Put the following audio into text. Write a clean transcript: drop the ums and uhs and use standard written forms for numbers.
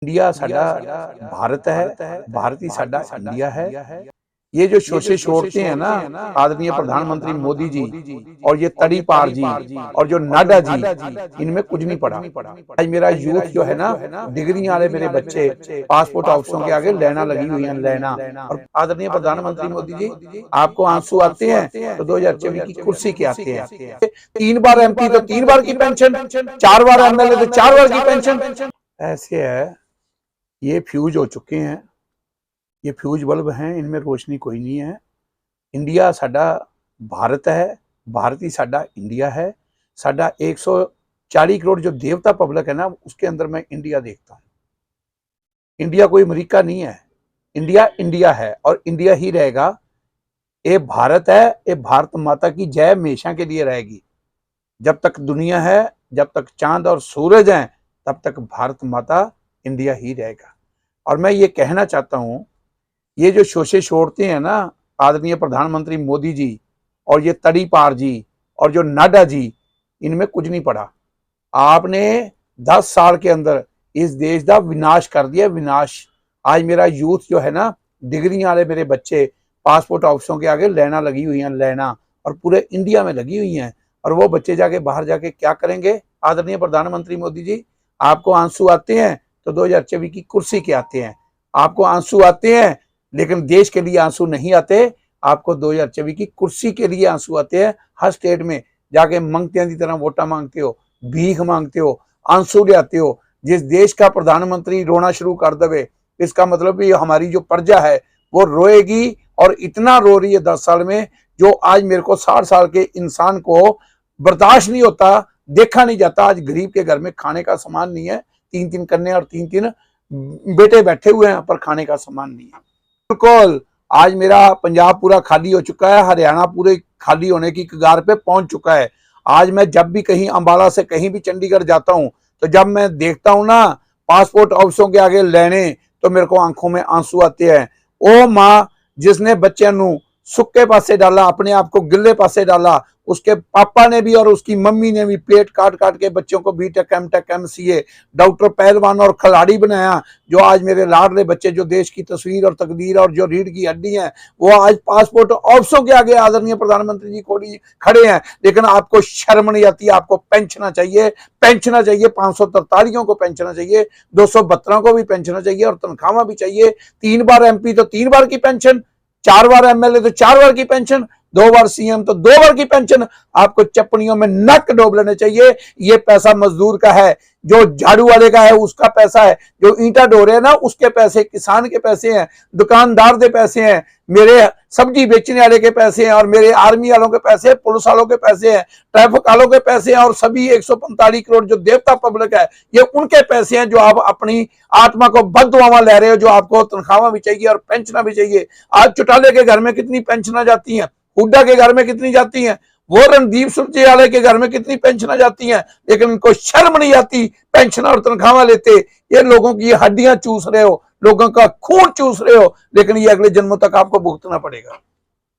India साडा भारत है, भारत ही साडा इंडिया है। ये जो शोषे छोड़ते हैं ना आदरणीय प्रधानमंत्री मोदी जी और ये तड़ी पार जी और जो नाडा जी, इनमें कुछ नहीं पड़ा। आज मेरा यूथ जो है ना, डिग्री वाले मेरे बच्चे पासपोर्ट ऑफिसों के आगे लाइना लगी हुई हैं, लाइना। और आदरणीय प्रधानमंत्री मोदी जी, आपको आंसू आते हैं तो 2024 की कुर्सी के आते हैं। 3 बार एमपी तो 3 बार की पेंशन, 4 बार एमएलए तो 4 बार की पेंशन। ऐसे है, ये फ्यूज हो चुके हैं, ये फ्यूज बल्ब हैं, इनमें रोशनी कोई नहीं है। इंडिया साडा भारत है, भारत ही साडा इंडिया है। साडा 140 करोड़ जो देवता पब्लिक है ना, उसके अंदर मैं इंडिया देखता हूँ। इंडिया कोई अमेरिका नहीं है, इंडिया इंडिया है और इंडिया ही रहेगा। ये भारत है, ये भारत माता की जय हमेशा के लिए रहेगी। जब तक दुनिया है, जब तक चांद और सूरज हैं, तब तक भारत माता इंडिया ही रहेगा। और मैं ये कहना चाहता हूँ, ये जो शोषे छोड़ते हैं ना आदरणीय प्रधानमंत्री मोदी जी और ये तड़ी पार जी और जो नाडा जी, इनमें कुछ नहीं पड़ा। आपने 10 साल के अंदर इस देश का विनाश कर दिया, विनाश। आज मेरा यूथ जो है ना, डिग्री वाले मेरे बच्चे पासपोर्ट ऑफिसों के आगे लाइना लगी हुई हैं, लाइना, और पूरे इंडिया में लगी हुई हैं। और वो बच्चे जाके बाहर जाके क्या करेंगे? आदरणीय प्रधानमंत्री मोदी जी, आपको आंसू आते हैं तो 2024 की कुर्सी के आते हैं। आपको आंसू आते हैं, लेकिन देश के लिए आंसू नहीं आते। आपको 2024 की कुर्सी के लिए आंसू आते हैं। हर स्टेट में जाके मंगते की तरह वोटा मांगते हो, भीख मांगते हो, आंसू ले आते हो। जिस देश का प्रधानमंत्री रोना शुरू कर दे, इसका मतलब भी हमारी जो प्रजा है वो रोएगी। और इतना रो रही है 10 साल में, जो आज मेरे को 60 साल के इंसान को बर्दाश्त नहीं होता, देखा नहीं जाता। आज गरीब के घर में खाने का सामान नहीं है, 3-3 कन्या और 3-3 बेटे बैठे हुए हैं, पर खाने का सामान नहीं है। बिल्कुल, आज मेरा पंजाब पूरा खाली हो चुका है, हरियाणा पूरे खाली होने की कगार पे पहुंच चुका है। आज मैं जब भी कहीं अंबाला से कहीं भी चंडीगढ़ जाता हूं, तो जब मैं देखता हूं ना पासपोर्ट ऑफिसों के आगे लेने, तो मेरे को आंखों में आंसू आते हैं। ओ माँ, जिसने बच्चों नू सुक्के पासे डाला, अपने आप को गिल्ले पासे डाला, उसके पापा ने भी और उसकी मम्मी ने भी पेट काट काट के बच्चों को बीटेक, एमटेक, एमसीए, डॉक्टर, पहलवान और खिलाड़ी बनाया। जो आज मेरे लाडले बच्चे, जो देश की तस्वीर और तकदीर और जो रीढ़ की हड्डी हैं, वो आज पासपोर्ट ऑफिसों के आगे आदरणीय प्रधानमंत्री जी खड़े हैं। लेकिन आपको शर्म नहीं आती। आपको पेंशना चाहिए, पेंशना चाहिए, 543 को पेंशना चाहिए, 272 को भी पेंशना चाहिए और तनख्वाह भी चाहिए। 3 बार एमपी तो 3 बार की पेंशन, 4 बार एमएलए तो 4 बार की पेंशन, 2 बार सीएम तो 2 बार की पेंशन। आपको चपनियों में नक डोब लेने चाहिए। ये पैसा मजदूर का है, जो झाड़ू वाले का है उसका पैसा है, जो ईंटा ढो रहे हैं ना उसके पैसे, किसान के पैसे हैं, दुकानदार के पैसे हैं, मेरे सब्जी बेचने वाले के पैसे हैं, और मेरे आर्मी वालों के पैसे, पुलिस वालों के पैसे हैं, ट्रैफिक वालों के पैसे हैं, और सभी 145 करोड़ जो देवता पब्लिक है, ये उनके पैसे हैं, जो आप अपनी आत्मा को बददुआवां ले रहे हो। जो आपको तनख्वाह भी चाहिए और पेंशन भी चाहिए। आज चौटाले के घर में कितनी पेंशन जाती हैं, हुड्डा के घर में कितनी जाती हैं, वो रणदीप सुरजेवाला के घर में कितनी पेंशन जाती हैं, लेकिन इनको शर्म नहीं आती। पेंशन और तनख्वाह लेते, ये लोगों की हड्डियां चूस रहे हो, लोगों का खून चूस रहे हो, लेकिन ये अगले जन्मों तक आपको भुगतना पड़ेगा।